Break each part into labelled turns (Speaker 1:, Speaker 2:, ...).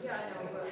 Speaker 1: Yeah, I know, but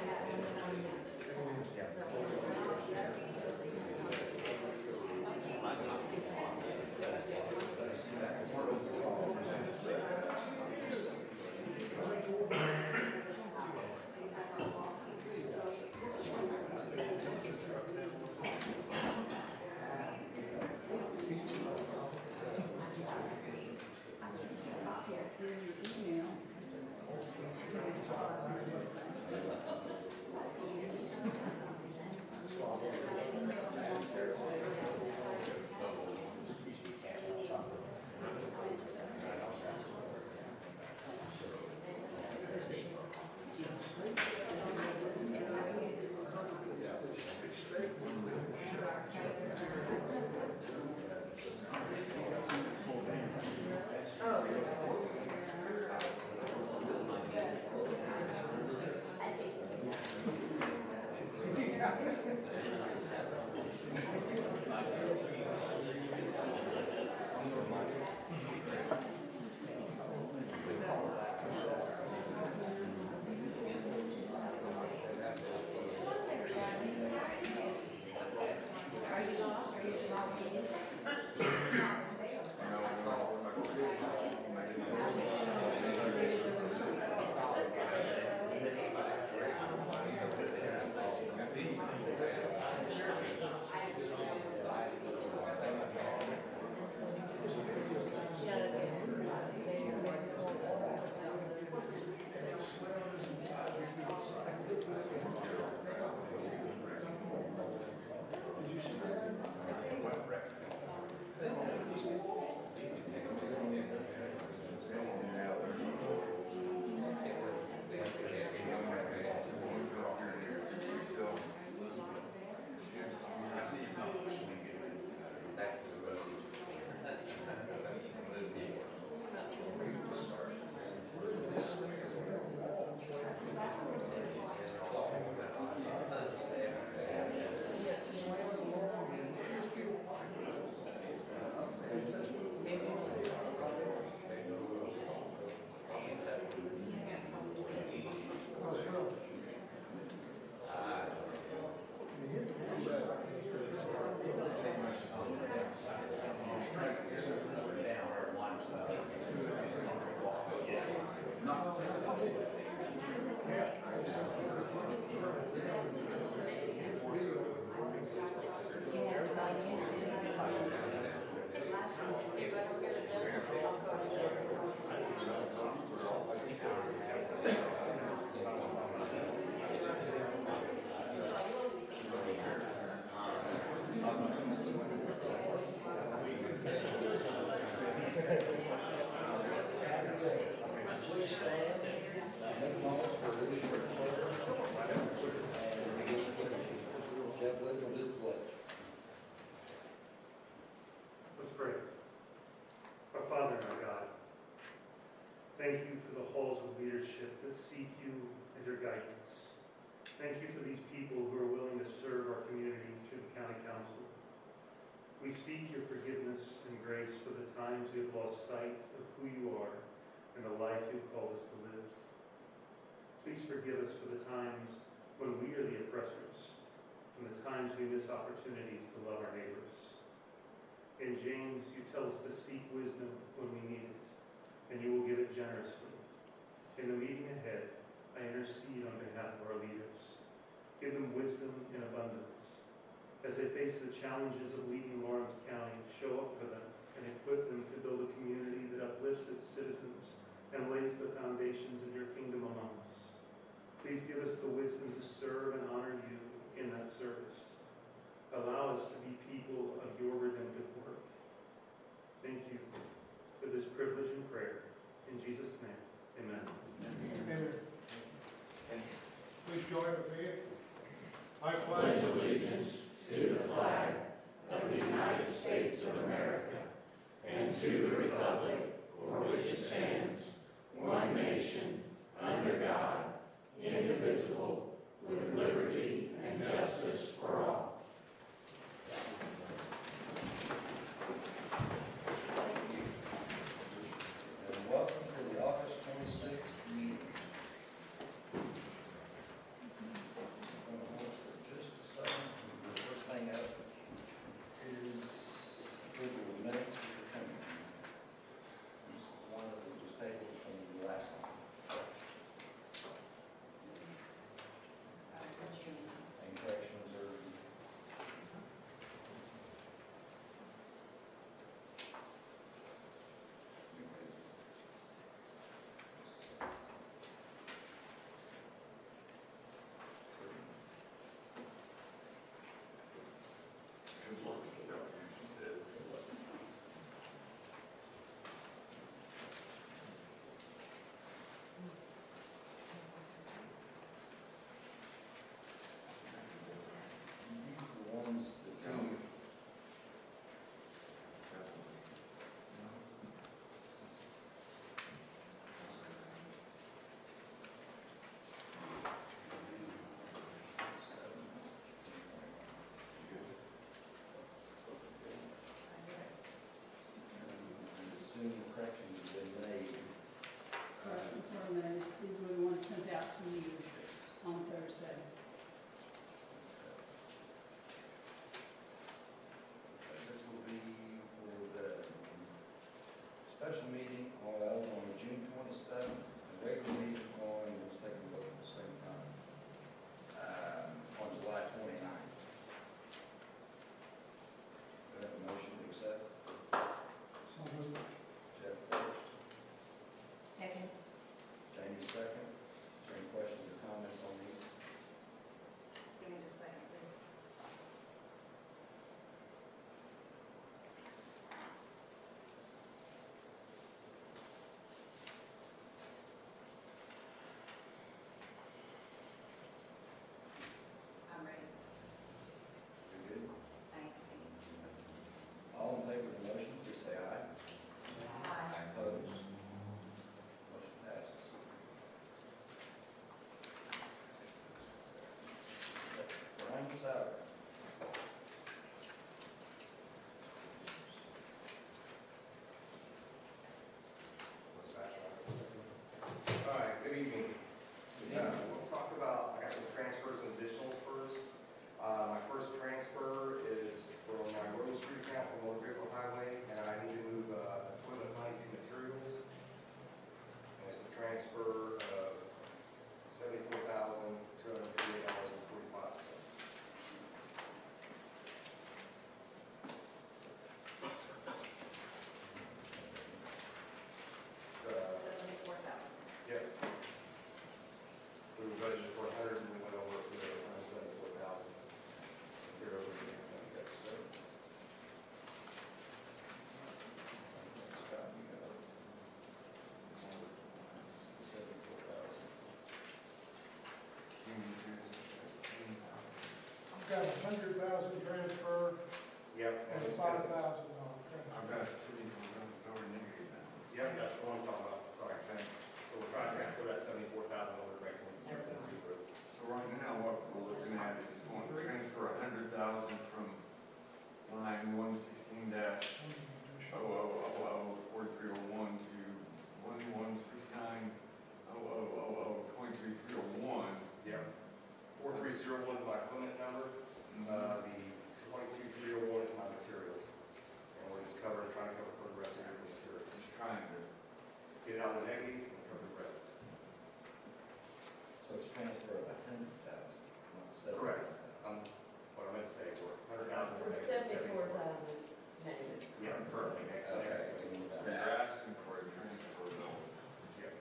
Speaker 2: Let's pray. Our Father and our God, thank you for the halls of leadership that seek you and your guidance. Thank you for these people who are willing to serve our community through the county council. We seek your forgiveness and grace for the times we have lost sight of who you are and the life you've called us to live. Please forgive us for the times when we are the oppressors and the times we miss opportunities to love our neighbors. In James, you tell us to seek wisdom when we need it, and you will give it generously. In the meeting ahead, I intercede on behalf of our leaders. Give them wisdom in abundance. As they face the challenges of leading Lawrence County, show up for them and equip them to build a community that uplifts its citizens and lays the foundations of your kingdom among us. Please give us the wisdom to serve and honor you in that service. Allow us to be people of your redemptive work. Thank you for this privilege and prayer. In Jesus' name, amen.
Speaker 3: Amen. Please join with me. I
Speaker 4: pledge allegiance to the flag of the United States of America and to the republic for which it stands, one nation, under God, indivisible, with liberty and justice for all.
Speaker 5: And welcome to the August 26th meeting.
Speaker 3: got $100,000 transfer
Speaker 1: Yep.
Speaker 3: and a $5,000 transfer.
Speaker 5: I've got $74,000 negative balance.
Speaker 1: Yep, that's the one I'm talking about, sorry. So we're trying to transfer that 74,000 over to Franklin.
Speaker 5: So right now, what we're looking at is going to transfer $100,000 from line 116-00004301 to 1169-00002301.
Speaker 1: Yep. 4301 is my equipment number, the 22301 is my materials. And we're just trying to cover for the rest of your materials.
Speaker 5: Just trying to,
Speaker 1: Get it out of the negative and cover the rest.
Speaker 6: So it's transfer of 100,000, not 70,000.
Speaker 1: Correct. What I meant to say, we're 100,000 more
Speaker 7: We're
Speaker 1: negative.
Speaker 7: 74,000 negative.
Speaker 1: Yeah, currently
Speaker 6: Okay,
Speaker 1: negative.
Speaker 6: so we need
Speaker 5: so
Speaker 6: that.
Speaker 5: you're asking for a transfer though.
Speaker 1: Yep.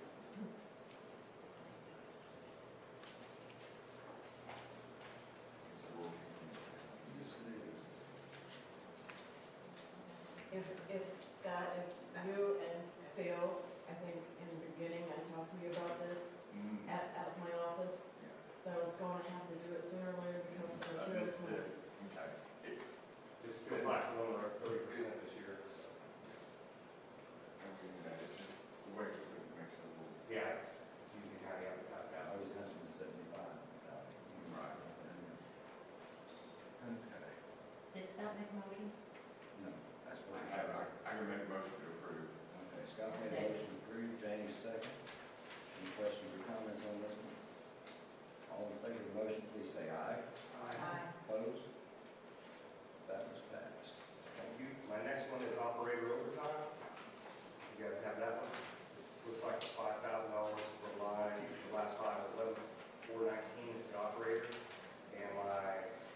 Speaker 5: So we'll
Speaker 6: Just leave.
Speaker 7: If Scott, if you and Phil, I think in the beginning, I talked to you about this at my office, that I was going to have to do it sooner or later because of the
Speaker 5: I
Speaker 7: materials.
Speaker 5: missed it. Okay.
Speaker 1: Just still flex a little over 30% this year. So.
Speaker 5: It's just the way it makes it a little.
Speaker 1: Yeah, it's using how you have to cut
Speaker 6: I
Speaker 1: down.
Speaker 6: was 175.
Speaker 5: Right.
Speaker 6: Okay.
Speaker 7: Did Scott make a motion?
Speaker 6: No, that's what
Speaker 5: I can make a motion to approve.
Speaker 6: Okay, Scott made a motion to approve, James second. Any questions or comments on this one? All in favor of the motion, please say aye. Opposed? That was passed.
Speaker 1: Thank you. My next one is operator overtime. You guys have that one? It looks like $5,000 per line. The last five is 11,419 is the operator. And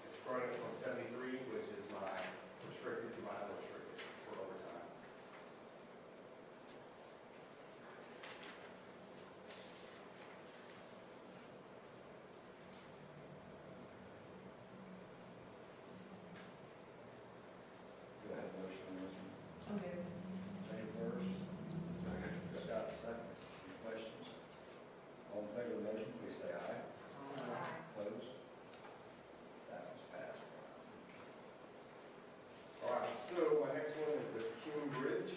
Speaker 1: it's running from 73, which is my restricted to my unrestricted for overtime.
Speaker 6: Do I have a motion on this one?
Speaker 7: Okay.
Speaker 6: Jane first,
Speaker 5: Second.
Speaker 6: Scott second. Any questions? All in favor of the motion, please say aye. Opposed? That was passed.
Speaker 1: All right, so my next one is the Kuhn Bridge.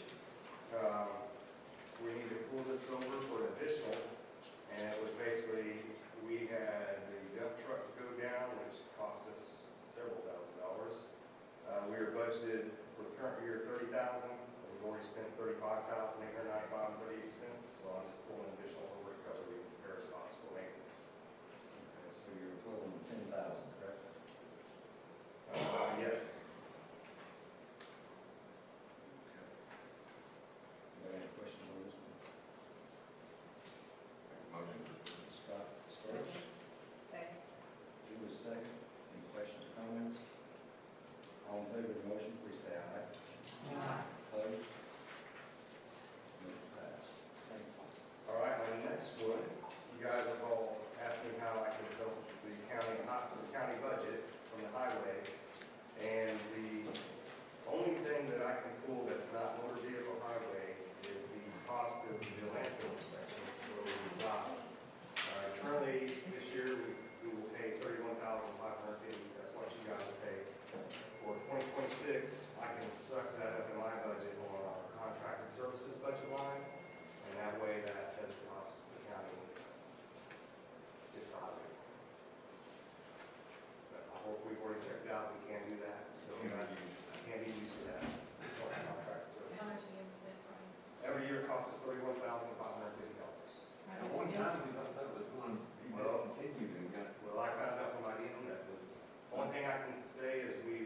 Speaker 1: We need to pull this over for an additional, and it was basically, we had the dump truck go down, which cost us several $1,000s. We were budgeted for the current year $30,000, we've already spent $35,895.38, so I'm just pulling an additional over to cover the various costs for maintenance.
Speaker 6: Okay, so you're equivalent to 10,000, correct?
Speaker 1: Yes.
Speaker 6: Do you have any questions on this one?
Speaker 5: Motion to approve.
Speaker 6: Scott is first,
Speaker 7: Second.
Speaker 6: Julie is second. Any questions or comments? All in favor of the motion, please say aye. Opposed? Motion passed. Thank you.
Speaker 1: All right, my next one, you guys have all asked me how I can help the county budget from the highway. And the only thing that I can pull that's not motor vehicle highway is the cost of the landfill inspection for the reside. Currently, this year, we will pay $31,550, that's what you guys will pay. For 2026, I can suck that up in my budget on our contracted services budget line, and that way that doesn't cost the county just the highway. But I hope we've already checked it out, we can do that, so I can't be used to that. for our contracted services.
Speaker 7: How much again was that, Brian?
Speaker 1: Every year it costs us $31,550.
Speaker 5: At one time, we thought that was going to be discontinued and got.
Speaker 1: Well, I found out from my DM that the only thing I can say is the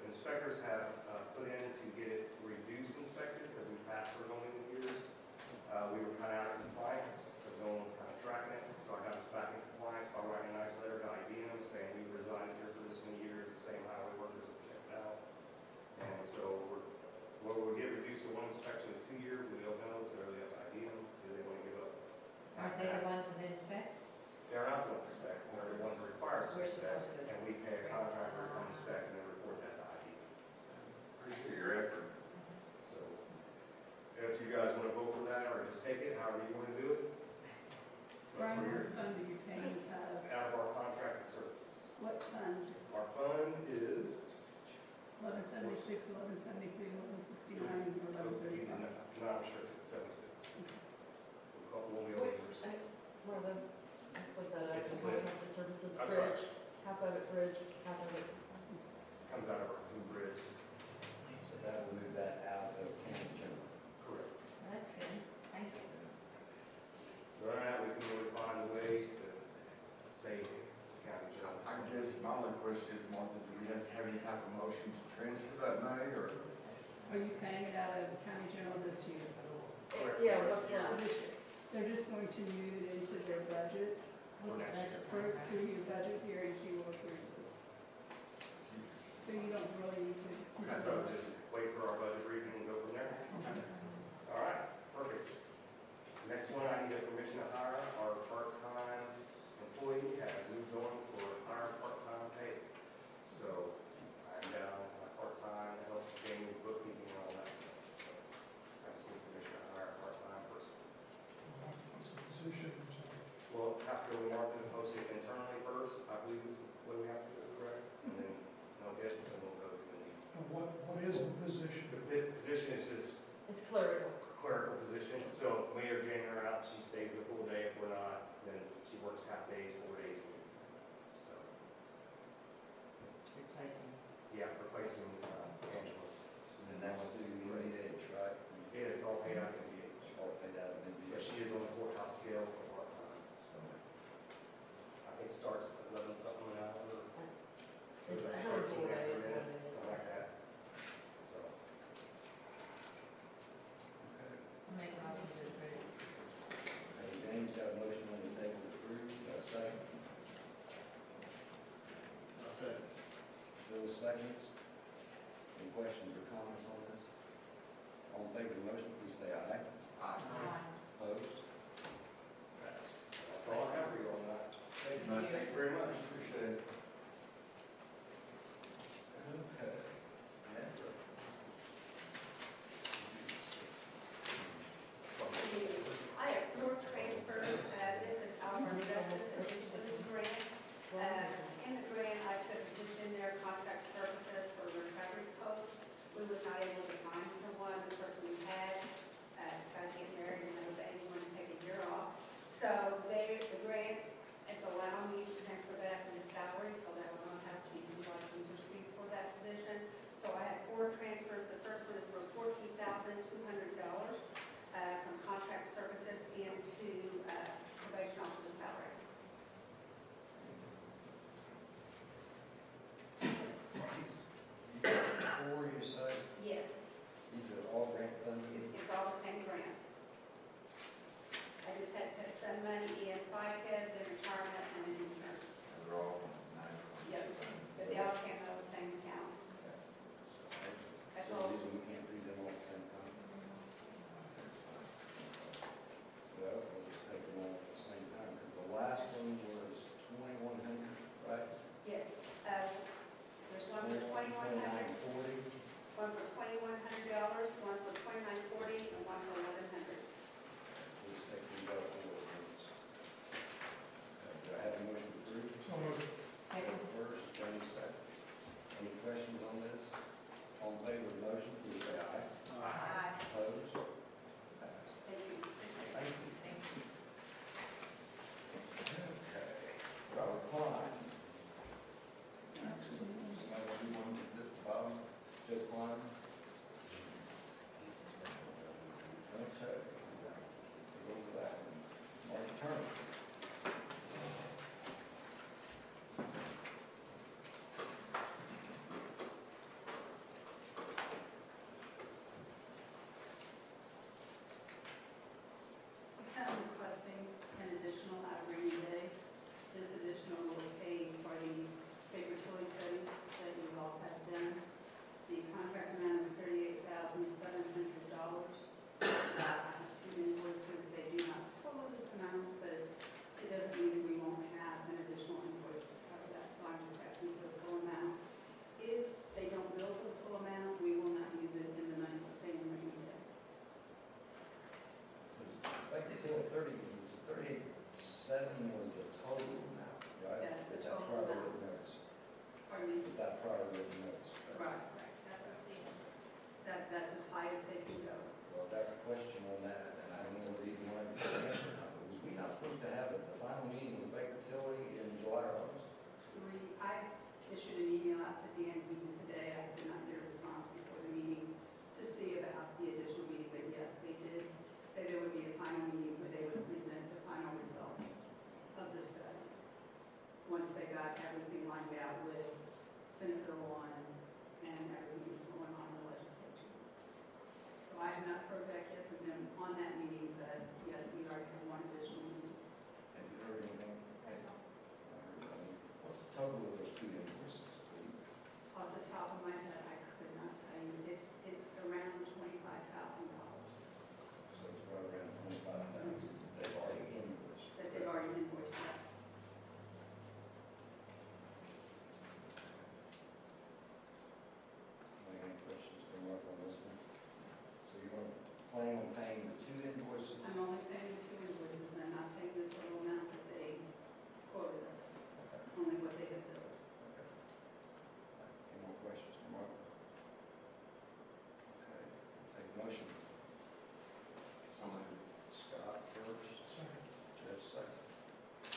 Speaker 1: inspectors have put in to get it reduced inspected because we passed it over the years. We were kind of out of compliance because no one was kind of tracking it. So I got us back in compliance by writing a nice letter to IBM saying we resided here for this many years, the same highway workers have checked out. And so we'll get reduced to one inspection in 2 years. We don't know. It's really up to IBM. Do they want to give up?
Speaker 7: Aren't they the ones that inspect?
Speaker 1: They're not the ones that inspect. They're the ones that require us to
Speaker 7: We're
Speaker 1: inspect.
Speaker 7: supposed to.
Speaker 1: And we pay a contractor to come inspect and then report that to IBM.
Speaker 5: Appreciate your effort.
Speaker 1: So if you guys want to vote for that or just take it, however you want to do it. But
Speaker 8: Brian,
Speaker 1: we're
Speaker 8: what fund are you paying this out of?
Speaker 1: out of our contracted services.
Speaker 8: What fund?
Speaker 1: Our fund
Speaker 7: half of it bridge, half of it.
Speaker 1: Comes out of our new bridge.
Speaker 6: So that will move that out of county general.
Speaker 1: Correct.
Speaker 4: That's good, thank you.
Speaker 1: Other than that, we can really find a way to save county general.
Speaker 5: I guess my only question is, Martha, do we have to have any type of motion to transfer that money, or?
Speaker 8: Are you paying it out of county general this year?
Speaker 1: Correct.
Speaker 7: Yeah, what's
Speaker 1: Yeah.
Speaker 7: left?
Speaker 8: They're just going to move it into their budget,
Speaker 1: For next year.
Speaker 8: through your budget here as you work through this. So you don't really need to.
Speaker 1: So just wait for our budget briefing and go from there. All right, perfect. Next one, I need a permission to hire our part-time employee has moved on for higher part-time pay. So I'm down my part-time, helps Jamie with bookkeeping and all that stuff. So I just need permission to hire a part-time person.
Speaker 3: What's the position?
Speaker 1: Well, have to go to market and post it internally first, I believe is the way we have to do it, correct? And then no hits, and we'll go to the need.
Speaker 3: And what is the position?
Speaker 1: The position is just
Speaker 7: It's clerical.
Speaker 1: clerical position, so we are getting her out, she stays the full day, if we're not, then she works half days, 4 days a week. So,
Speaker 4: It's replacing.
Speaker 1: yeah, replacing Angela.
Speaker 6: And that's through NVH, right?
Speaker 1: Yeah, it's all paid out of NVH.
Speaker 6: It's all paid out of
Speaker 1: But
Speaker 6: NVH.
Speaker 1: she is on the courthouse scale for part-time, so. I think it starts at 11 something an hour. or-
Speaker 7: It's
Speaker 1: or
Speaker 7: 100
Speaker 1: 13
Speaker 7: day is
Speaker 1: after
Speaker 7: what
Speaker 1: that,
Speaker 7: it is.
Speaker 1: something like that. So,
Speaker 4: I'll make a motion to approve.
Speaker 6: Hey, James got a motion on the table to approve, got a second? Bill seconds. Any questions or comments on this? All in favor of the motion, please say aye. Opposed? Passed.
Speaker 1: that's all I have for you on that.
Speaker 4: Thank
Speaker 1: Thank you very much.
Speaker 5: Appreciate it.
Speaker 6: Okay. Next.
Speaker 9: I have 4 transfers. This is our Justice Initiative grant. In the grant, I put a position there, contract services for recovery coach. We was not able to find someone, the person we had decided to get married and moved to anyone to take a year off. So the grant is allowing me to transfer that into salaries
Speaker 8: got everything lined out with Senate Bill 1 and everything that's going on in the legislature. So I have not heard back yet from them on that meeting, but yes, we already have one additional meeting.
Speaker 6: Have you heard anything? What's the total of those two invoices, please?
Speaker 8: Off the top of my head, I could not tell you. It's around $25,000
Speaker 6: So it's right around 25,000. They've already invoiced.
Speaker 8: that they've already invoiced us.
Speaker 6: Any questions for Mark on this one? So you want to plan on paying the two invoices?
Speaker 8: I'm only paying the 2 invoices, and I'm not paying the total amount that they quoted us,
Speaker 6: Okay.
Speaker 8: only what they have billed.
Speaker 6: Okay. Any more questions for Mark? Okay, take a motion.
Speaker 5: Someone,
Speaker 6: Scott first,
Speaker 3: Second.
Speaker 6: Jeff second.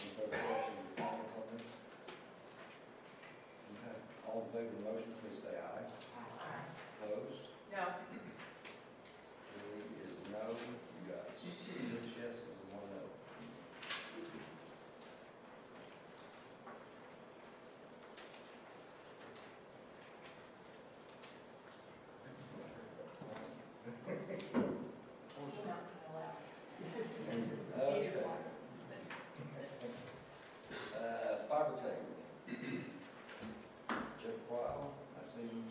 Speaker 6: Any further questions or comments on this? Okay, all in favor of the motion, please say aye. Opposed?
Speaker 7: No.
Speaker 6: Julie is no. You got 6 yeses and 1 no. Okay. Fiber table. Jeff Weil, I see you.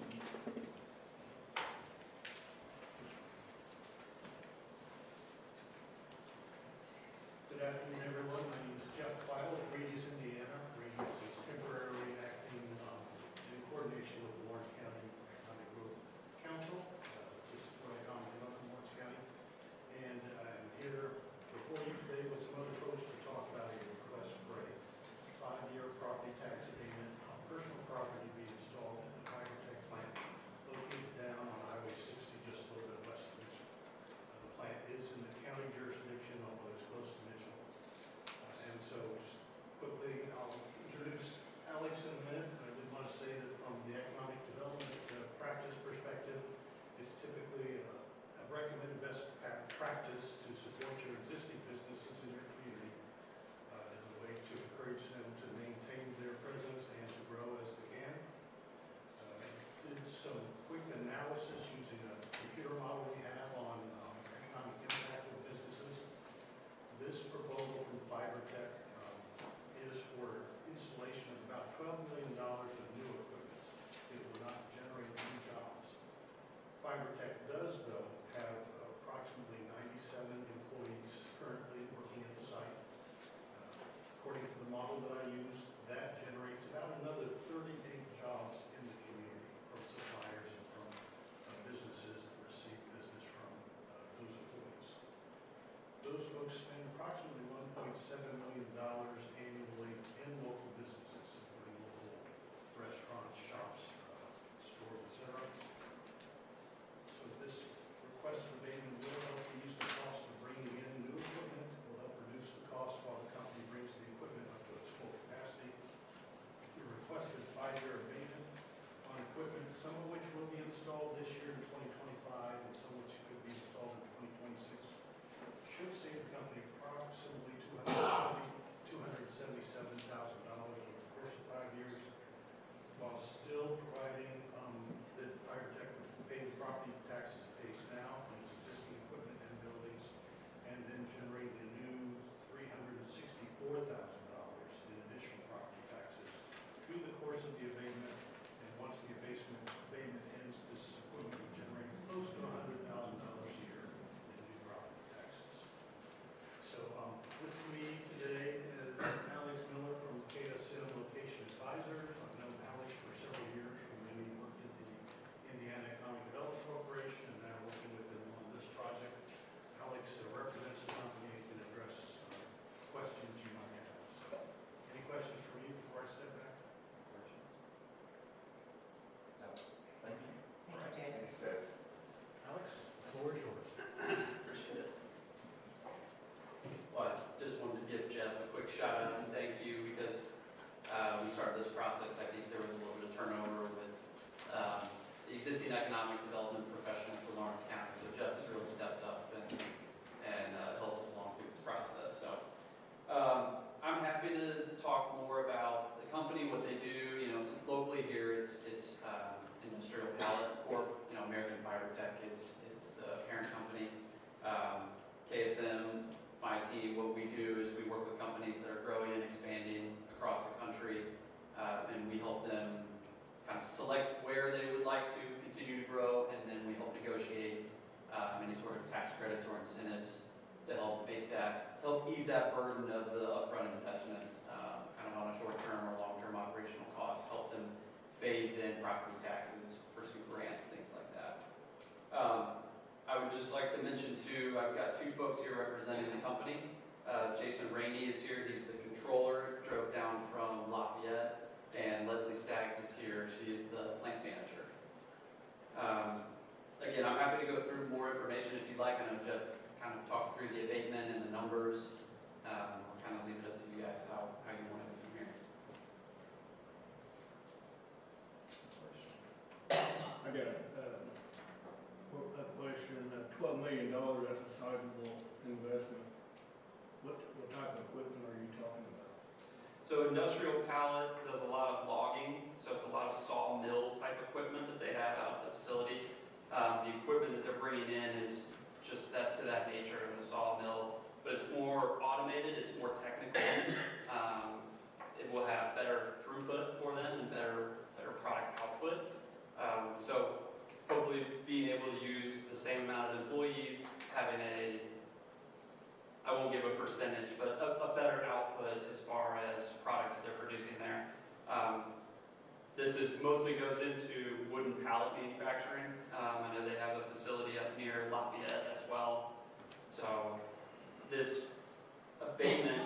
Speaker 10: kind of select where they would like to continue to grow, and then we help negotiate any sort of tax credits or incentives to help ease that burden of the upfront investment, kind of on a short-term or long-term operational cost, help them phase in property taxes, pursue grants, things like that. I would just like to mention too, I've got two folks here representing the company. Jason Rainey is here, he's the controller, drove down from Lafayette, and Leslie Staggs is here, she is the plant manager. Again, I'm happy to go through more information if you'd like. I know Jeff kind of talked through the abatement and the numbers. I'll kind of leave it up to you guys how you want to do from here.
Speaker 11: I got a question. $12 million, that's a sizable investment. What type of equipment are you talking about?
Speaker 10: So industrial pallet does a lot of logging, so it's a lot of sawmill type equipment that they have out at the facility. The equipment that they're bringing in is just to that nature of a sawmill, but it's more automated, it's more technical. It will have better throughput for them and better product output. So hopefully being able to use the same amount of employees, having I won't give a percentage, but a better output as far as product that they're producing there. This mostly goes into wooden pallet manufacturing. I know they have a facility up near Lafayette as well. So this abatement,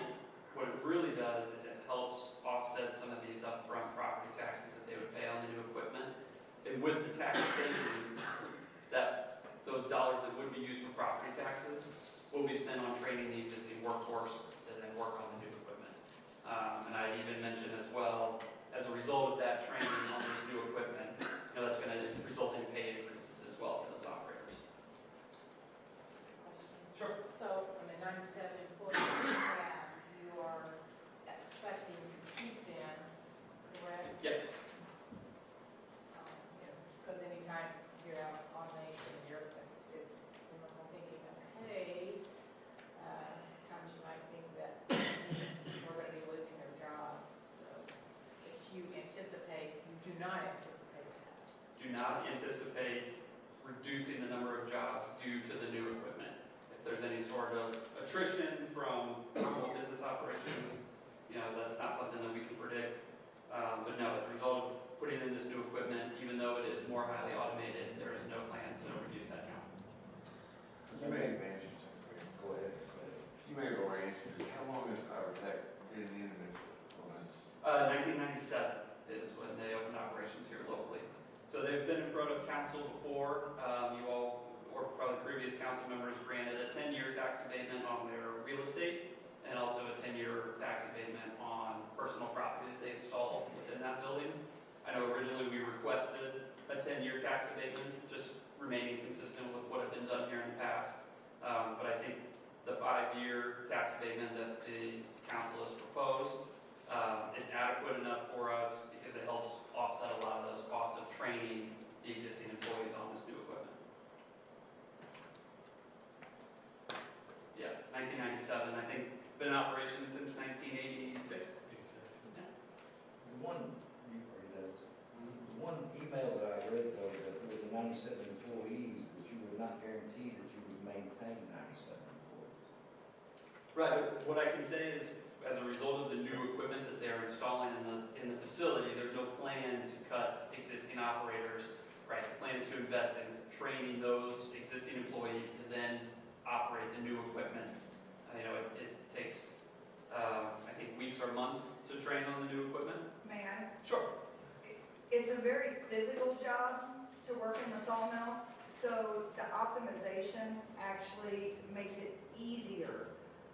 Speaker 10: what it really does is it helps offset some of these upfront property taxes that they would pay on the new equipment. And with the tax savings, those dollars that would be used for property taxes will be spent on training the existing workforce to then work on the new equipment. And I even mentioned as well, as a result of that training on this new equipment, that's going to result in pay increases as well for those operators. Sure.
Speaker 12: So, on the 97 employees you have, you are expecting to keep them, correct?
Speaker 10: Yes.
Speaker 12: Because anytime you're out on automation, it's thinking, okay, sometimes you might think that we're going to be losing their jobs. So, if you do not anticipate that.
Speaker 10: Do not anticipate reducing the number of jobs due to the new equipment. If there's any sort of attrition from normal business operations, that's not something that we can predict. But no, as a result of putting in this new equipment, even though it is more highly automated, there is no plan to reduce that count.
Speaker 5: You may have mentioned something.
Speaker 6: Go ahead.
Speaker 5: You may have already answered this. How long has Fibertech been in on this?
Speaker 10: 1997 is when they opened operations here locally. So they've been in front of council before. You all, or probably previous council members, granted a 10-year tax abatement on their real estate and also a 10-year tax abatement on personal property that they installed within that building. I know originally we requested a 10-year tax abatement, just remaining consistent with what had been done here in the past. But I think the 5-year tax abatement that the council has proposed is adequate enough for us because it helps offset a lot of those costs of training the existing employees on this new equipment. Yeah, 1997, I think, been in operation since 1986. Yeah.
Speaker 6: The one email that I read though, that with the 97 employees, that you would not guarantee that you would maintain 97 employees.
Speaker 10: Right, but what I can say is, as a result of the new equipment that they're installing in the facility, there's no plan to cut existing operators. Right, the plan is to invest in training those existing employees to then operate the new equipment. It takes, I think, weeks or months to train on the new equipment.
Speaker 13: May I?
Speaker 10: Sure.
Speaker 13: It's a very physical job to work in the sawmill, so the optimization actually makes it easier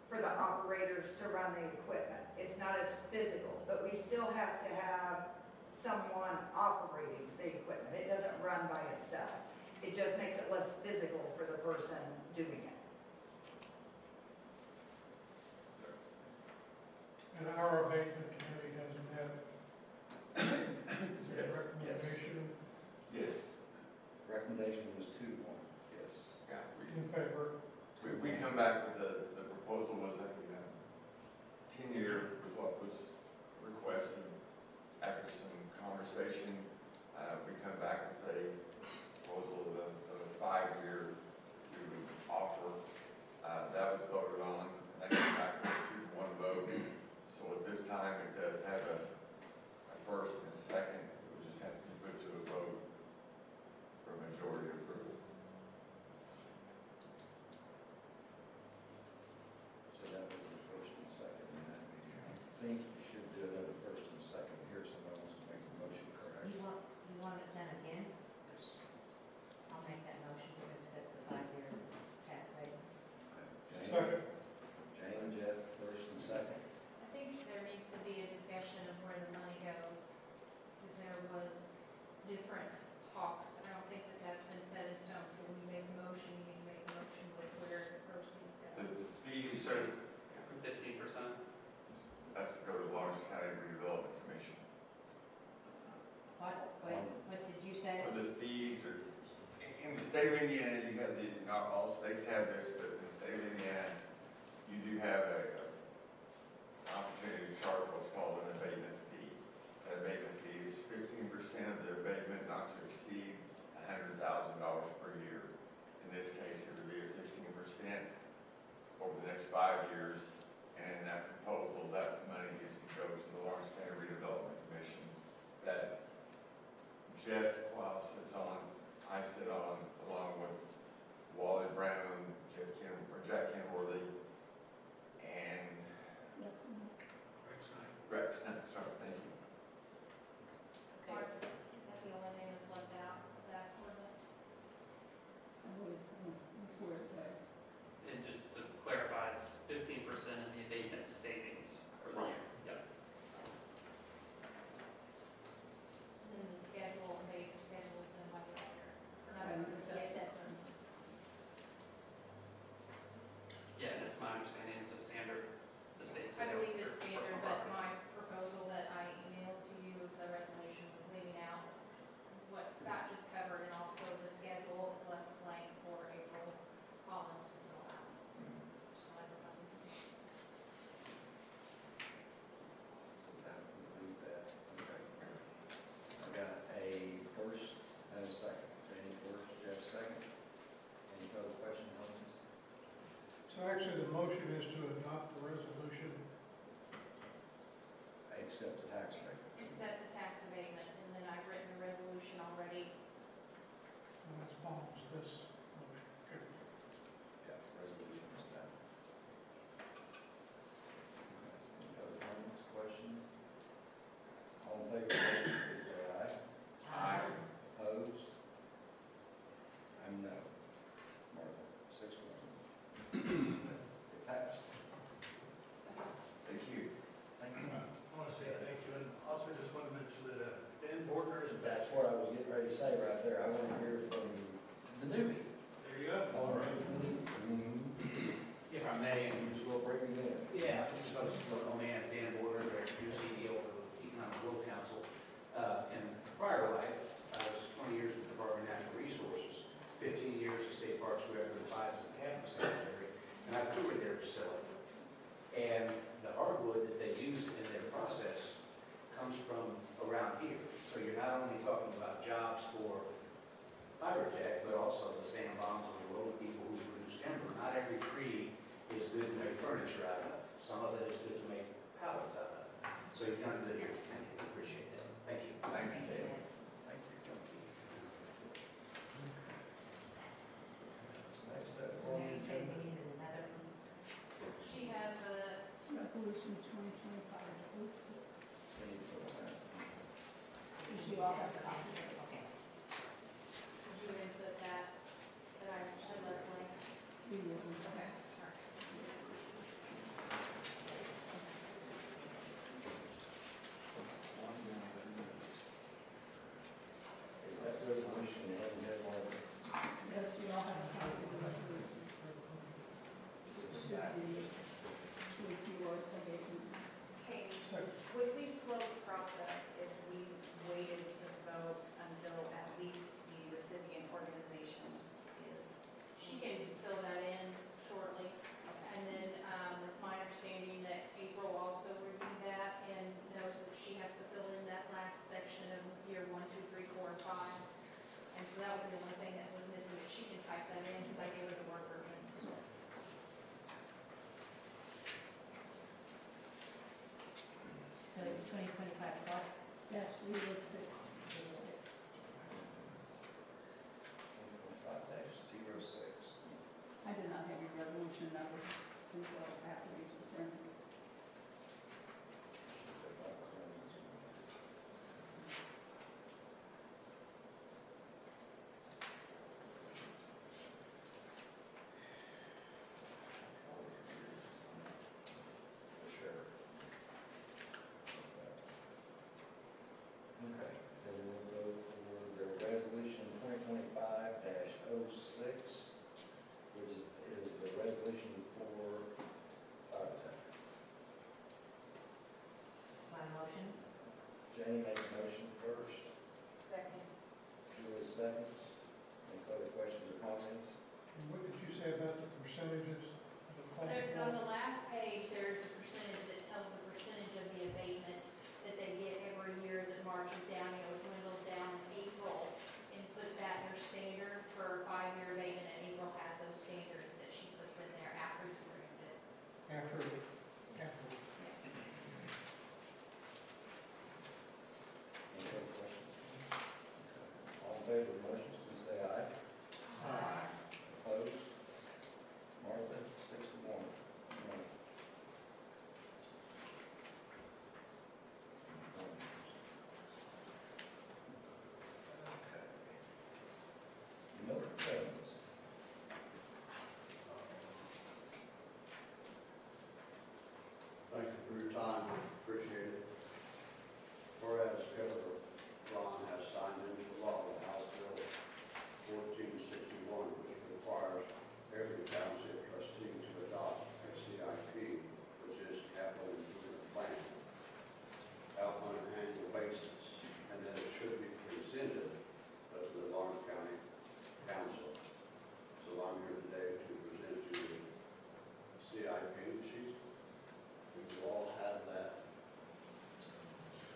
Speaker 13: for the operators to run the equipment. It's not as physical, but we still have to have someone operating the equipment. It doesn't run by itself. It just makes it less physical for the person doing it.
Speaker 3: And our abatement committee has met. Is there a recommendation
Speaker 5: Yes.
Speaker 6: Recommendation was 2-1, yes.
Speaker 5: Yeah.
Speaker 3: in favor?
Speaker 5: We come back with the proposal was a 10-year was what was requested after some conversation. state of Indiana, you got the, not all states have this, but in the state of Indiana, you do have a opportunity to charge what's called an abatement fee. That abatement fee is 15% of the abatement not to exceed $100,000 per year. In this case, it would be a 15% over the next 5 years, and in that proposal, that money is to go to the Lawrence County Redevelopment Commission that Jeff Klaus sits on, I sit on, along with Wally Brown, Jack Kenworthy, and Rex Knight, sorry, thank you.
Speaker 12: Okay,
Speaker 9: Mark,
Speaker 12: so
Speaker 9: is that the only thing that's left out of that ordinance?
Speaker 10: And just to clarify, it's 15% of the abatement savings for the year. Yep.
Speaker 9: And then the schedule, abatement schedule is done by the auditor. Or not,
Speaker 12: And
Speaker 9: the assessor.
Speaker 10: Yeah, and it's my understanding it's a standard, the state said.
Speaker 9: I believe it's
Speaker 10: for
Speaker 9: standard,
Speaker 10: personal
Speaker 9: but
Speaker 10: property.
Speaker 9: my proposal that I emailed to you, the resolution was leaving out what Scott just covered, and also the schedule is left blank for April Collins to fill out. Just wanted to know.
Speaker 6: So that would complete that. Okay. I got a first and a second. Jenny first, Jeff second. Any further questions on this?
Speaker 3: So actually, the motion is to adopt the resolution.
Speaker 6: Accept the tax rate.
Speaker 9: Accept the tax abatement, and then I've written a resolution already.
Speaker 3: And that follows this motion. Okay.
Speaker 6: Yeah, resolution is done. Any other comments, questions? All in favor, please say aye.
Speaker 5: Aye.
Speaker 6: Opposed? I'm no. Martha, 6-1. It passed.
Speaker 5: Thank you.
Speaker 6: Thank you.
Speaker 14: I want to say thank you, and also just want to mention that Ben Borger is back.
Speaker 6: That's what I was getting ready to say right there. I want to hear from the newbie.
Speaker 14: There you go.
Speaker 15: If I may, and
Speaker 6: Just will bring him in.
Speaker 15: yeah, I'm supposed to look on man, Dan Border, the new CEO of the Economic Growth Council. In prior life, I was 20 years with the Department of Natural Resources, 15 years as State Parks Director, and 5 as a cabinet secretary, and I toured their facility. And the hardwood that they use in their process comes from around here. So you're not only talking about jobs for Fibertech, but also the Sam Bonds of the world, people who produce timber. Not every tree is good to make furniture out of. Some of it is good to make pallets out of. So you've done good here. Thank you. Appreciate that. Thank you.
Speaker 6: Thanks, Dan. Thank you. Next up.
Speaker 7: So now you say we need another one?
Speaker 9: She has the,
Speaker 8: Resolution 2025-06.
Speaker 6: Steve, for that.
Speaker 7: Since you all have the copy, okay.
Speaker 9: did you input that I left blank?
Speaker 8: We will.
Speaker 9: Okay. All right.
Speaker 6: Is that resolution in head order?
Speaker 8: Yes, we all have a copy of the resolution.
Speaker 6: It's a
Speaker 8: Should
Speaker 6: stack.
Speaker 8: be with your abatement.
Speaker 16: Katie,
Speaker 3: Second.
Speaker 16: would we slow the process if we waited to vote until at least the recipient organization is?
Speaker 9: She can fill that in shortly. And then it's my understanding that April also reviewed that and knows that she has to fill in that last section of year 1, 2, 3, 4, and 5. And so that was the only thing that was missing, but she can type that in because I gave her the Word version.
Speaker 7: So it's 2025 what?
Speaker 8: Dash 306.
Speaker 7: 06.
Speaker 6: 5-06.
Speaker 8: I did not have your resolution number until after these were printed.
Speaker 6: Sure. Okay, then we'll go for the resolution 2025-06, which is the resolution for Fibertech.
Speaker 7: My motion?
Speaker 6: Jenny makes a motion first,
Speaker 12: second.
Speaker 6: Julie seconds. Any further questions or comments?
Speaker 3: And what did you say about the percentages of the cost?
Speaker 12: There's, on the last page, there's a percentage that tells the percentage of the abatements that they get every year as it marches down, dwindles down in April, and puts that in their standard for a 5-year abatement, and April has those standards that she puts in there after you removed it.
Speaker 3: After.
Speaker 6: Any other questions? All in favor of the motions, please say aye.
Speaker 12: Aye.
Speaker 6: Opposed? Martha, 6-1. No. Miller Jones.
Speaker 17: Thank you for your time, appreciate it. Whereas Governor Ron has signed into law the House Bill 1461, which requires every township trustee to adopt a CIP, which is capital improvement plan, out on an annual basis, and then it should be presented to the Lawrence County Council. So I'm here today to present you the CIP sheet. You all have that.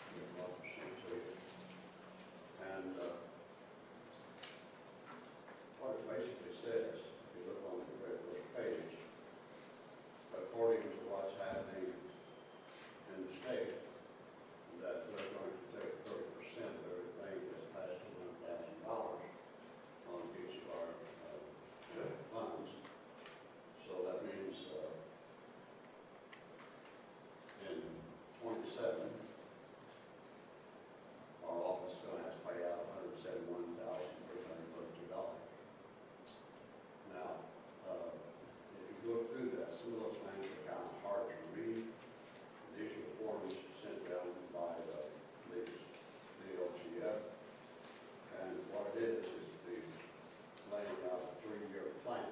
Speaker 17: Give up sheet to you. And what it basically says, if you look on the very first page, according to what's happening in the state, that they're going to take 30% of everything that's past $1,000 on each of our funds. So that means in 27, our office is going to have to pay out $171,332. Now, if you go through that, some of those things are kind of hard to read. These are forms sent down by the OGF. And what it is the laying out a 3-year plan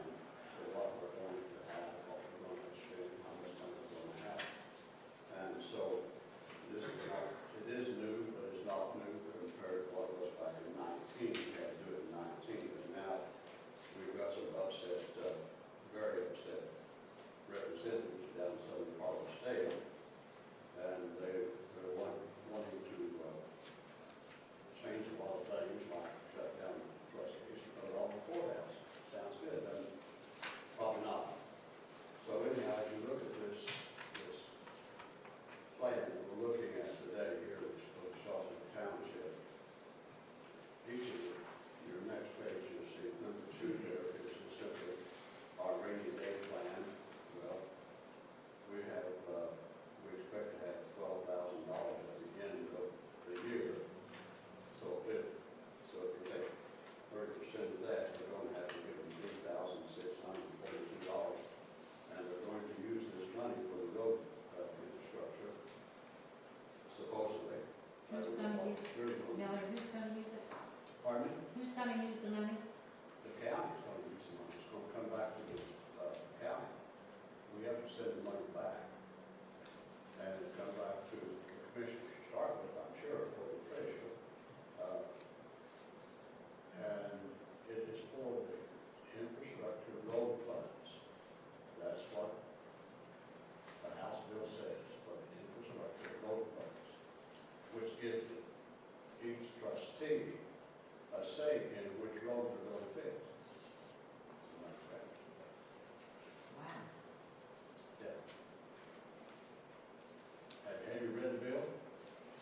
Speaker 17: for what we're going to have, what we're going to spend, how much money we're going to have. And so this is not, it is new, but it's not new compared to what it was back in 19. We had to do it in 19, but now we've got some upset, very upset representatives down in southern part of the state, and they're wanting to change a lot of things, like shut down the trustees and put it on the courthouse. Sounds good, doesn't it? Probably not. So anyhow, as you look at this plan that we're looking at today here, which is for the Shawson Township, each of your next page, you'll see number 2 there is simply our rainy day plan. Well, we expect to have $12,000 at the end of the year. So if you take 30% of that, we're going to have to give them $3,642, and they're going to use this money for the road infrastructure, supposedly.
Speaker 18: Who's going to use it? Miller, who's going to use it?
Speaker 17: Pardon me?
Speaker 18: Who's going to use the money?
Speaker 17: The county's going to use the money. It's going to come back to the county. We have to send the money back. And it comes back to the commissioners to start with, I'm sure, for the treasurer. And it is for the infrastructure road funds. That's what the House bill says, for the infrastructure road funds, which gives each trustee a say in which road they're going to fix.
Speaker 18: Wow.
Speaker 17: Yeah. Have you read the bill?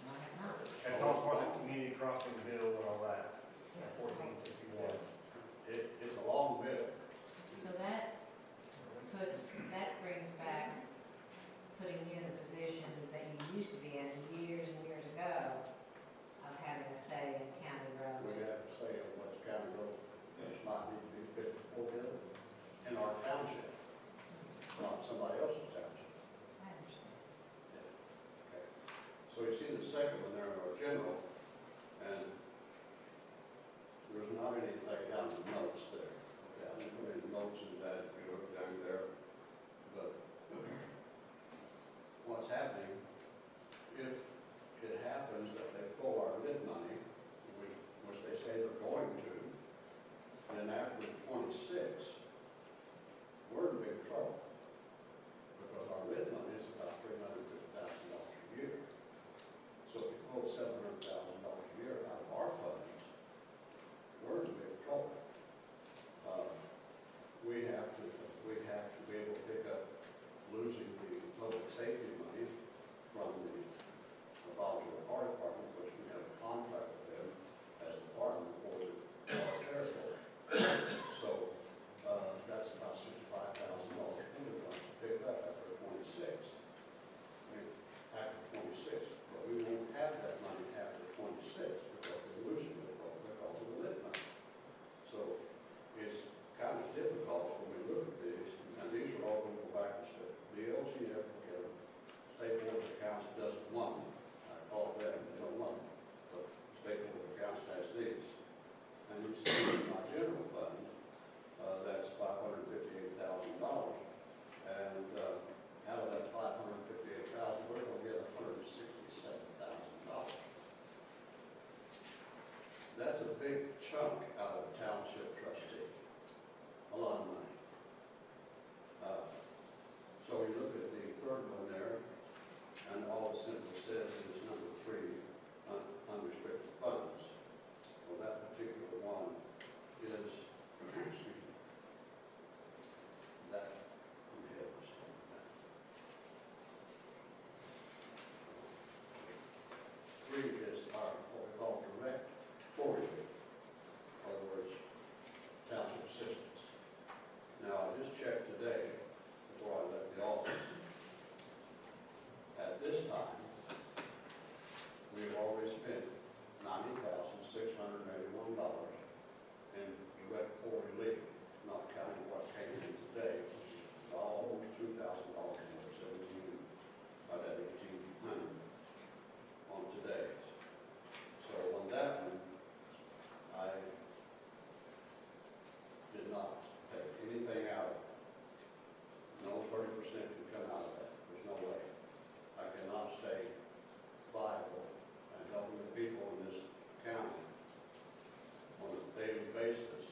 Speaker 18: No, I have not.
Speaker 1: It's all part of the community crossing bill and all that, 1461.
Speaker 17: It's a long bill.
Speaker 18: So that brings back putting you in a position that you used to be in years and years ago of having a say in county
Speaker 17: We
Speaker 18: roads.
Speaker 17: have to say on what's county road, it might need to be fixed for them in our township, not somebody else's township.
Speaker 18: I understand.
Speaker 17: Okay. So you see the second one there in our general, and there's not anything down in the notes there. Okay, I didn't put any notes in that if you look down there, but what's happening, if it happens that they pull our lit money, which they say they're going to, then after the 27th, big chunk out of the township trustee, a lot of money. So we look at the third one there, and all it simply says is number 3, unrestricted funds. Well, that particular one is, excuse me, that from here was that. 3 is our, what we call direct forwarding. In other words, township assistance. Now, I just checked today, before I left the office. At this time, we have already spent $90,681 in direct forward relief, not counting what came in today, which is almost $2,000 more, 17, about $1,800 on today's. So on that one, I did not take anything out of it. No 30% can come out of that. There's no way. I cannot stay viable and helping the people in this county on a daily basis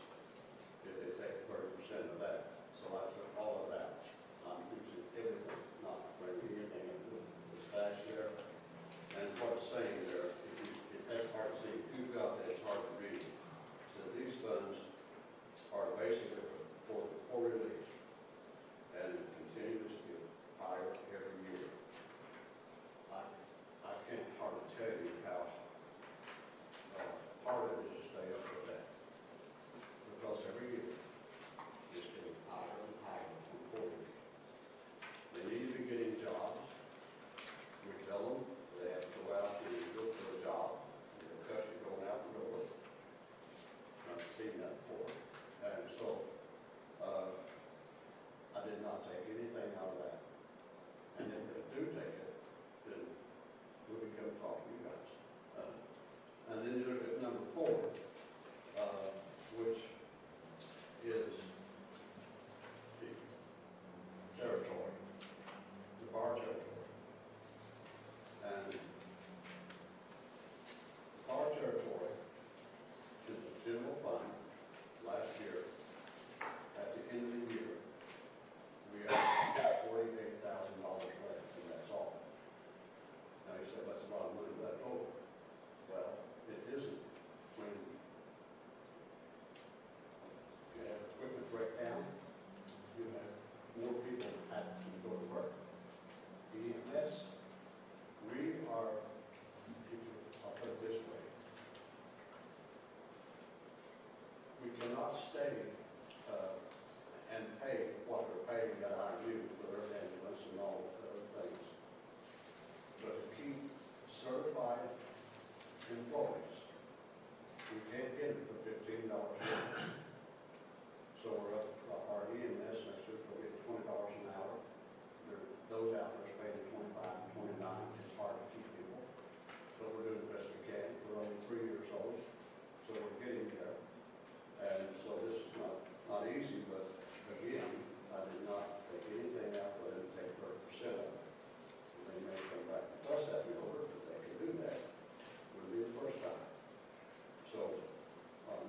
Speaker 17: if they take 30% of that. So I took all of that. I'm using everything, not bringing anything into the tax there. And what it's saying there, if that's hard to see, if you've got that, it's hard to read. So these funds are basically for relief. And it continues to get higher every year. I can't hardly tell you how hard it is to stay up with that. Because every year, it's getting higher and higher accordingly. They need to be getting jobs. We tell them they have to go out and look for a job. They're cushy going out the door. I've seen that before. And so, I did not take anything out of that. And if they do take it, then we'll be come talk to you guys. And then you look at number 4, which is the territory, the bar territory. And the bar territory is a general fund. Last year, at the end of the year, we have $48,000 left, and that's all. Now, you said that's a lot of money left over. Well, it isn't when you have equipment breakdown, you have more people have to go to work. EMS, I'll put it this way, we cannot stay and pay what they're paying at IU for their ambulance and all the other things. But to keep certified employees, we can't get it for $15 an hour. So we're up, our EMS next week will get $20 an hour. Those out there are paying 25 and 29. It's hard to keep people. But we're doing the best we can. We're only 3 years old, so we're getting there. And so this is not easy, but again, I did not take anything out, but I didn't take 30% of it. They may come back and fuss at me over it, but they can do that. It would be the first time. So,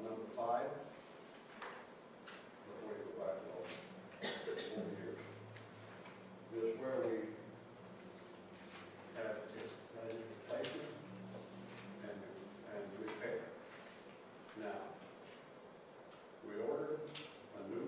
Speaker 17: number 5, before we go back to 4 years, is where we have replacement and repair. Now, we ordered a new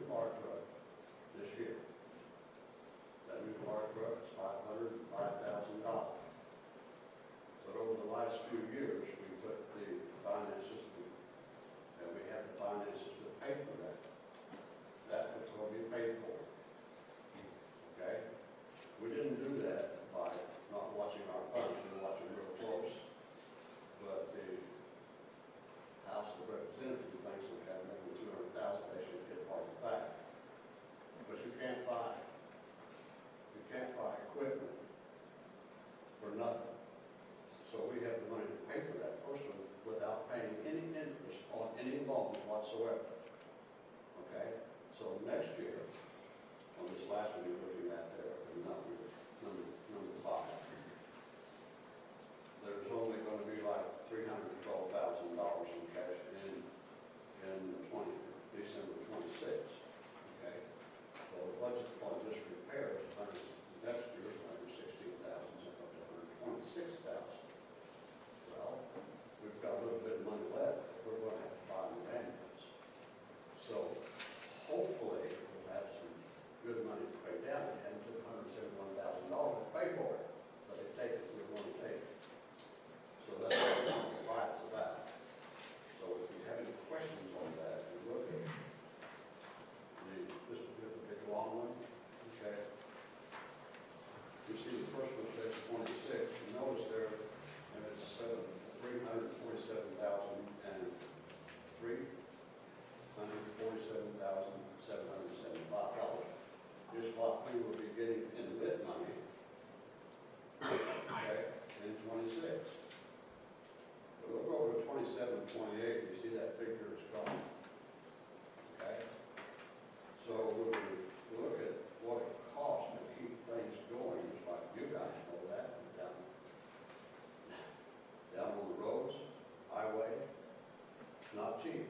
Speaker 17: not cheap.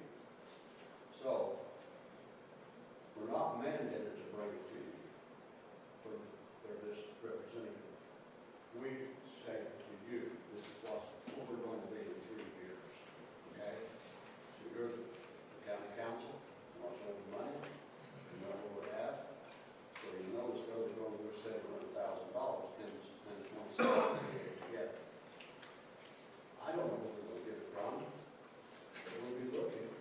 Speaker 17: So, we're not mandated to bring it to you for their representative. We say to you, this is what we're going to be in 3 years, okay? So you're the county council, wants all the money, you know what we have. So you know it's going to go to $700,000 in 2017 together. I don't know where we're going to get it from, but we'll be looking.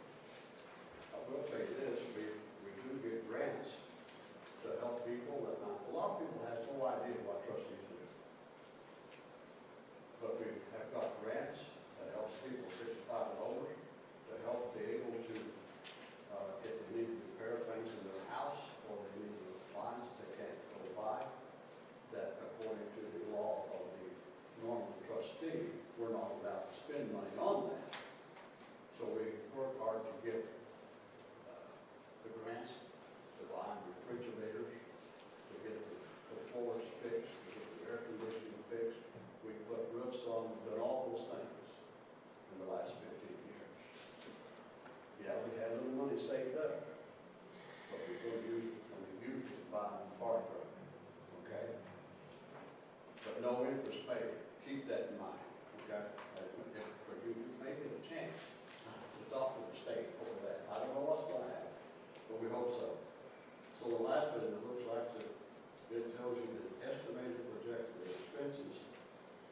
Speaker 17: I will tell you this, we do get grants to help people that not, a lot of people have no idea what trustees do. But we have got grants that helps people 65 and older to help be able to, if they need to repair things in their house or they need to find that they can't go by, that according to the law of the normal trustee, we're not allowed to spend money on that. So we work hard to get the grants to buy refrigerators, to get the floors fixed, to get the air conditioning fixed. We put roofs on, done all those things in the last 15 years. Yeah, we had a little money saved up, but we're going to use it when we use it to buy a fire truck, okay? But no interest paid. Keep that in mind, okay? For you, may get a chance to talk to the state over that. I don't know what's going to happen, but we hope so. So the last bit, it looks like it tells you the estimated projected expenses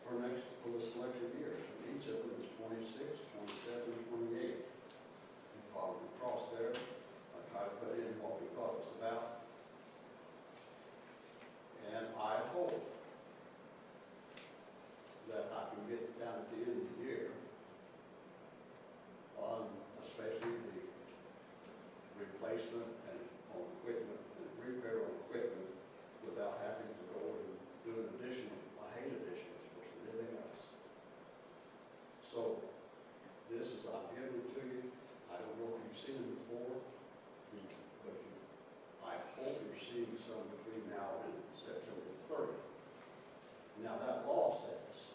Speaker 17: for the selected years. And each of them is 26, 27, 28. You follow across there. I try to put in what we thought it was about. And I hope that I can get down at the end of the year on especially the replacement and on equipment and repair on equipment without having to go and do an additional, I hate additionals for anything else. So this is, I'm giving it to you. I don't know if you've seen it before, but I hope you're seeing some between now and September 30th. Now that law says,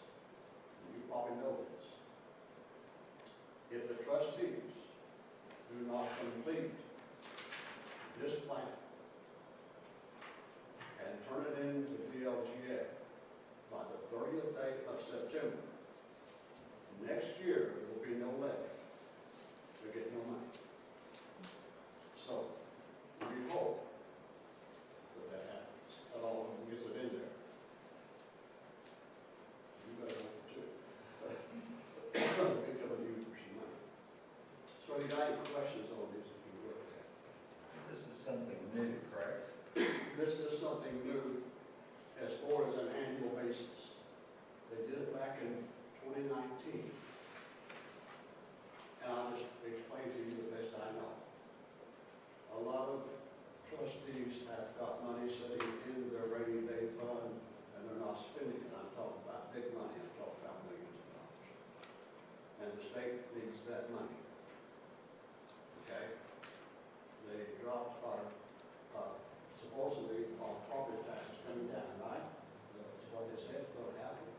Speaker 17: you probably know this, if the trustees do not complete this plan and turn it into DLGF by the 30th day of September, next year there will be no levy. They get no money. So we hope that that happens. That all gets it in there. You better hope too. Because of you for some money. So you got any questions on this if you will?
Speaker 6: This is something new, correct?
Speaker 17: This is something new as far as an annual basis. They did it back in 2019. And I'll just explain to you the best I know. A lot of trustees have got money sitting in their rainy day fund and they're not spending it. I'm talking about big money. I'm talking about millions of dollars. And the state needs that money. Okay? They dropped our, supposedly our property taxes coming down, right? That's what they said is going to happen.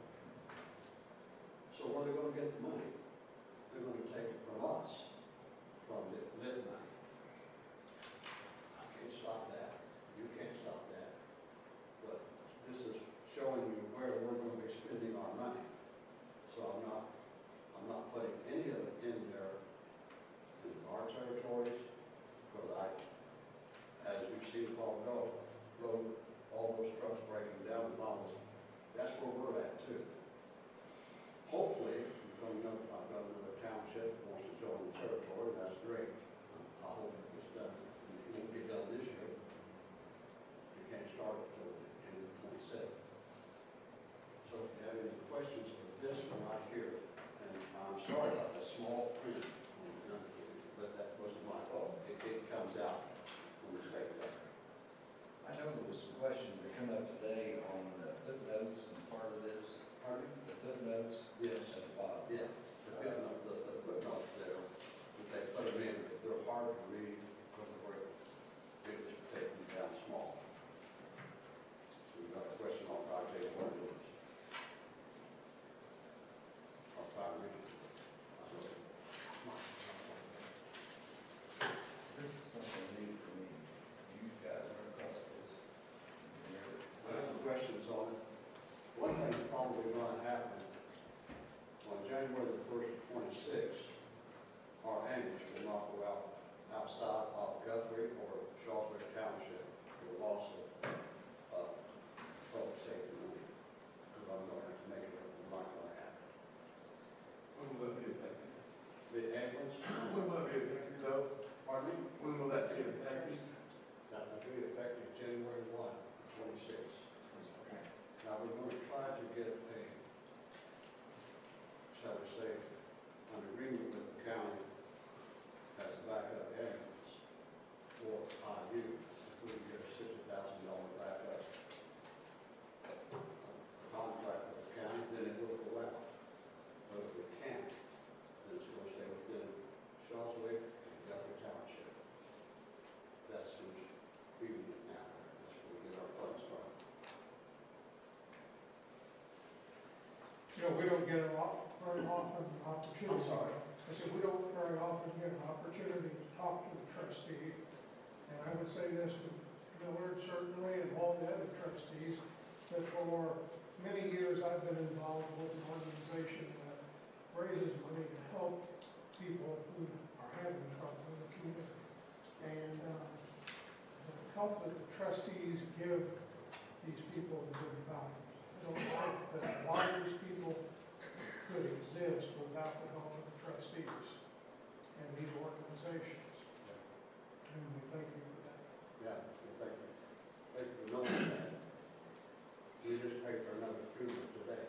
Speaker 17: So where are they going to get the money? They're going to take it from us, from the lit money. I can't stop that. You can't stop that. But this is showing you where we're going to be spending our money. So I'm not putting any of it in there place.
Speaker 5: When will it be effective though?
Speaker 17: Pardon me?
Speaker 5: When will that be effective?
Speaker 17: That will be effective January 1, 26.
Speaker 5: Okay.
Speaker 17: Now, we're going to try to get a, shall we say, an agreement with the county as a backup ambulance for IU, if we can get a $60,000 backup contract with the county, then it will go out. But if we can't, then it's going to stay within Shawswick and Guthrie Township. That's who's feeding it now. That's where we get our funds from.
Speaker 3: You know, we don't get a lot, very often opportunity.
Speaker 17: I'm sorry.
Speaker 3: I said, we don't very often get an opportunity to talk to the trustee. And I would say this to Millard, certainly, and all the other trustees, that for many years I've been involved with an organization that raises money to help people who are having trouble in the community. And the help that the trustees give these people is invaluable. I don't think that lawyers people could exist without the help of the trustees and these organizations. And we thank you for that.
Speaker 17: Yeah, well, thank you. Thank you for knowing that. We just paid for another cruiser today.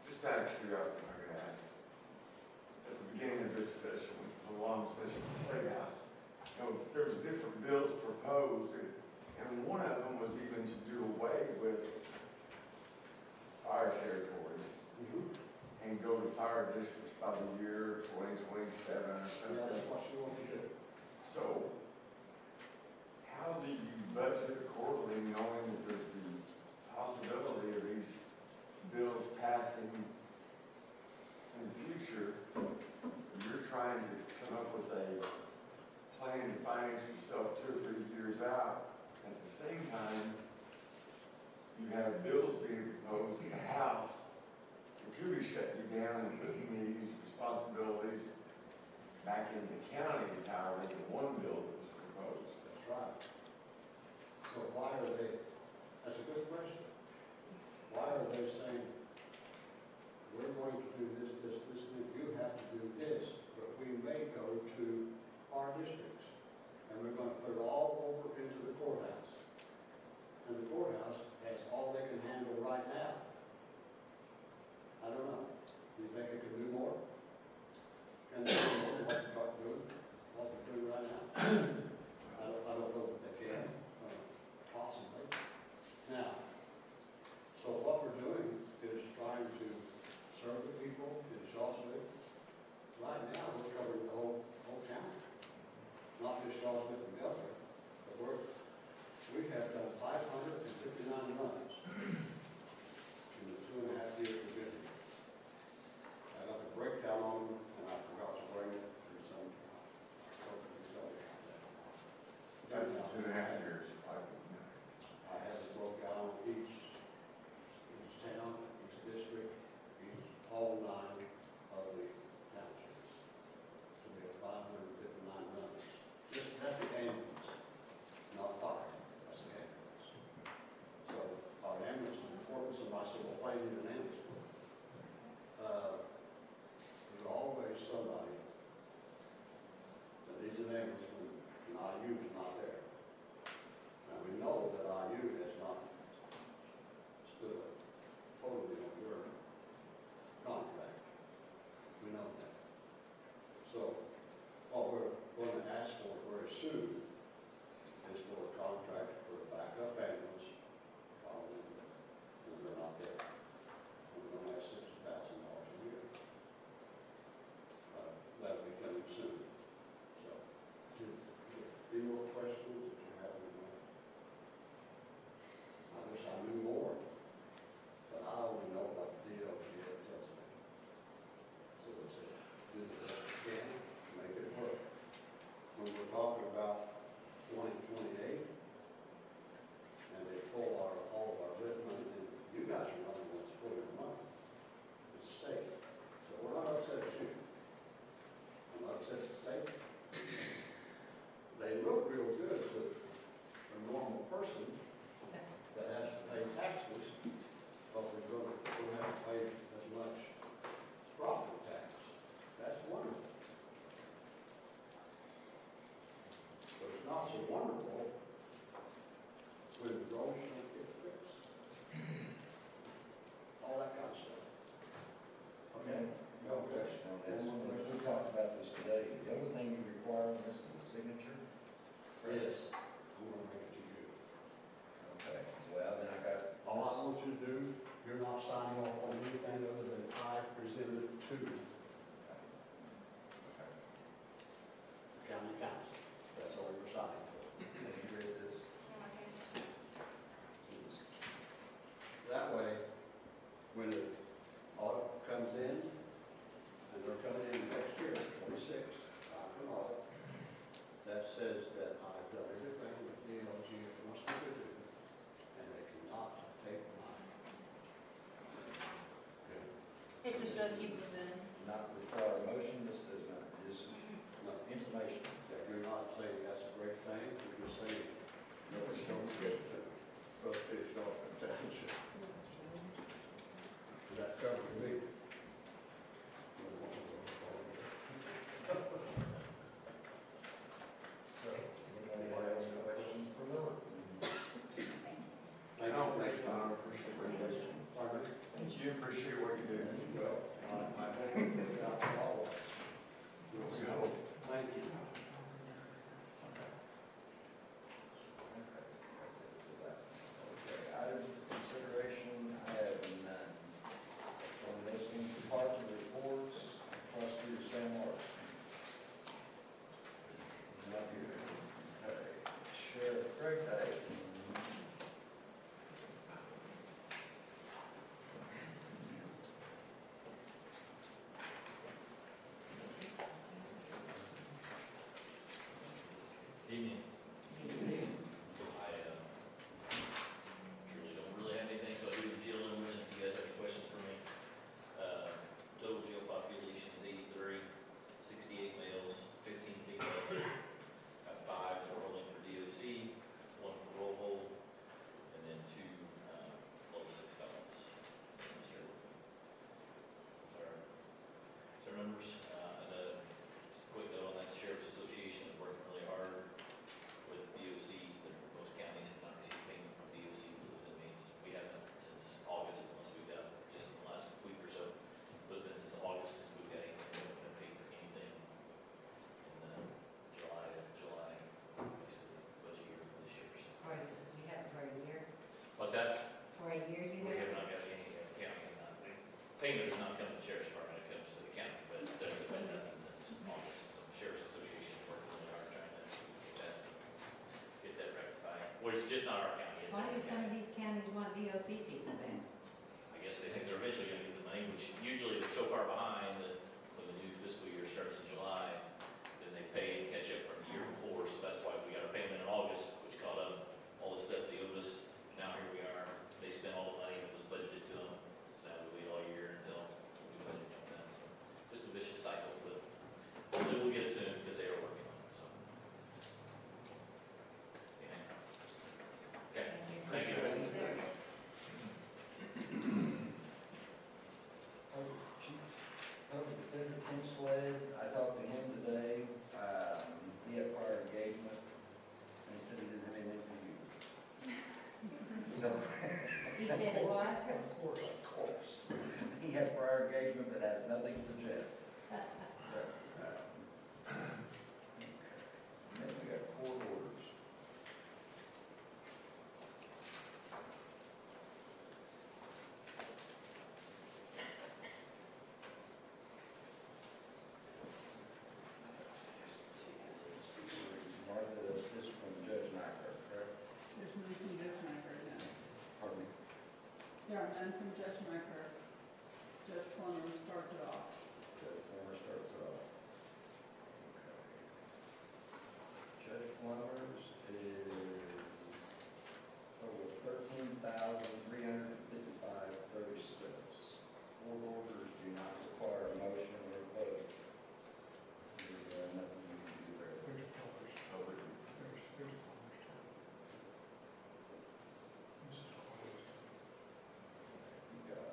Speaker 5: Just out of curiosity, I'm going to ask. At the beginning of this session, which was a long session at the State House, you know, there was different bills proposed, and one of them was even to do away with fire territories and go to fire districts by the year 2027 or something.
Speaker 17: Yeah, that's what you want to do.
Speaker 5: So, how do you budget accordingly, knowing that there's the possibility of these bills passing in the future? You're trying to come up with a plan to finance yourself 2 or 3 years out. At the same time, you have bills being proposed in the House that could be shutting you down and putting these responsibilities back into the county is how I think the one bill that was proposed.
Speaker 17: That's right. So why are they, that's a good question. Why are they saying, we're going to do this, and you have to do this, but we may go to our districts, and we're going to put it all over into the courthouse. And the courthouse has all they can handle right now. I don't know. Do you think it can do more? Can they do more than what they're doing right now? I don't know that they can, possibly. Now, so what we're doing is trying to serve the people in Shawswick. Right now, we're covering the whole county, not just Shawswick and Guthrie, but we have done 559 runs in the 2.5 years we've been here. I got the breakdown on them, and I forgot to bring it to some,
Speaker 5: That's in 2.5 years.
Speaker 17: I have it broke down each town, each district, all 9 of the townships. So we have 559 runs. Just, that's the ambulance, not fire, that's the ambulance. So our ambulance is important, somebody said, well, why do you need an ambulance? There's always somebody that needs an ambulance when IU is not there.
Speaker 6: The only thing you require on this is a signature?
Speaker 17: Yes, I'm gonna make it to you.
Speaker 6: Okay, well, then I got.
Speaker 17: All I want you to do, you're not signing off on anything other than I presented it to the county council. That's all you're signing for.
Speaker 6: Can you read this? That way,
Speaker 17: When the audit comes in, and they're coming in next year, 26, after an audit, that says that I've done everything that the DLG wants me to do, and they cannot take mine. Okay?
Speaker 7: It just doesn't keep moving.
Speaker 6: not require a motion, this does not, just
Speaker 17: No,
Speaker 6: information.
Speaker 17: that you're not saying that's a great thing, you're just saying, no, it's so good to trustee Sharp Township. That covers me.
Speaker 6: So, anybody else have questions for Miller?
Speaker 17: I don't think,
Speaker 5: I appreciate your question.
Speaker 17: pardon?
Speaker 5: Thank you, appreciate what you do.
Speaker 17: Well, I hope it works out for all of us. We'll see. Thank you.
Speaker 6: Okay, items for consideration, I have none. On this one, department reports, prosecutor Sam Martin. Not here. Okay, Sheriff Craig Day.
Speaker 19: Evening. I truly don't really have anything, so I do the jail numbers, if you guys have any questions for me. Total jail population is 83, 68 males, 15 females. Got 5 enrolling for DOC, 1 parole hold, and then 2 level 6 felons. That's our numbers. And just a quick note on that, the Sheriff's Association is working really hard with DOC, most counties have not received payment from DOC for those inmates. We haven't since August, unless we've got just in the last week or so. So it's been since August since we've got anything, we haven't paid for anything in July, basically, budget year for this year. So.
Speaker 18: Or you have it for a year?
Speaker 19: What's that?
Speaker 18: For a year you
Speaker 19: We
Speaker 18: have?
Speaker 19: have not got any, the county has not, the payment has not come to the Sheriff's Department, it comes to the county, but there's been nothing since August. So the Sheriff's Association is working really hard trying to get that rectified. Well, it's just not our county, it's
Speaker 18: Why do
Speaker 19: every
Speaker 18: some of
Speaker 19: county.
Speaker 18: these counties want DOC people then?
Speaker 19: I guess they think they're eventually gonna get the money, which usually they're so far behind that when the new fiscal year starts in July, then they pay and catch up from the year before, so that's why we got a payment in August, which caught up all the stuff they owed us. Now here we are, they spent all the money that was budgeted to them, so now we wait all year until the new budget comes in, so just a vicious cycle, but hopefully we'll get it soon, because they are working on it, so. Yeah. Okay, thank you.
Speaker 6: Chief Public Defender Tim Slade, I talked to him today. He had prior engagement, and he said he didn't have anything for you. So.
Speaker 18: He said what?
Speaker 6: Of course. He had prior engagement, but has nothing for Jeff. But, and then we got court orders. Martha, that's just from Judge Nyker, correct?
Speaker 8: There's none from Judge Nyker, no.
Speaker 6: Pardon me?
Speaker 8: There are none from Judge Nyker. Judge Plummer starts it off.
Speaker 6: Judge Plummer starts it off. Okay. Judge Plummer's is total $13,355.36. Court orders do not require a motion or a vote. There's nothing you can do there.
Speaker 3: There's Culver's. There's Culver's. This is Culver's.
Speaker 6: You got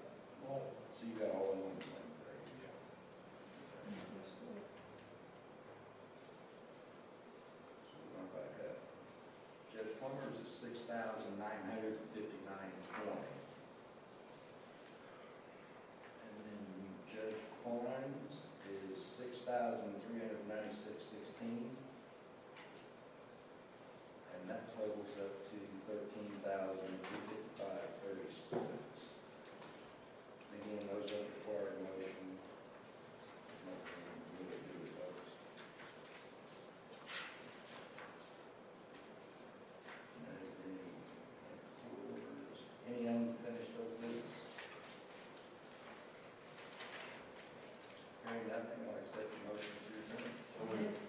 Speaker 6: $6,396.16. And that totals up to $13,255.36. Again, those don't require a motion. Nothing really to do with those. And that is the orders. Any unfinished old business? Hearing nothing, I'll accept the motion to adjourn.
Speaker 5: So moved.